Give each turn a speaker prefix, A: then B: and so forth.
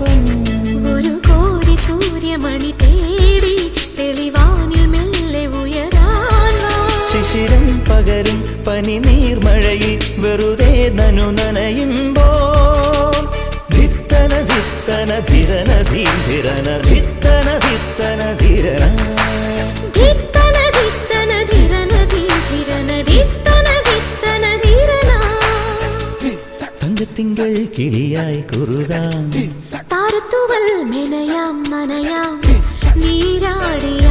A: പാപം
B: ഒരു കോടി സൂര്യമണി തേടി തെളിവാനിൽ മെല്ലെ ഉയരാൻ
A: ശിശിരം പകരും പനി നീർമഴയിൽ വെറുതെ നനു നനയുമ്പോൾ ധിത്തന ധിത്തന ധിരന ധീരന ധിത്തന ധിത്തന ധിരന
B: ധിത്തന ധിത്തന ധിരന ധീരന ധിത്തന ധിത്തന ധിരന
A: തങ്കത്തിങ്കൾ കിളിയായി കുറുകാം
B: താരത്തുവൽ മെനയാം നനയാം നീരാടിയ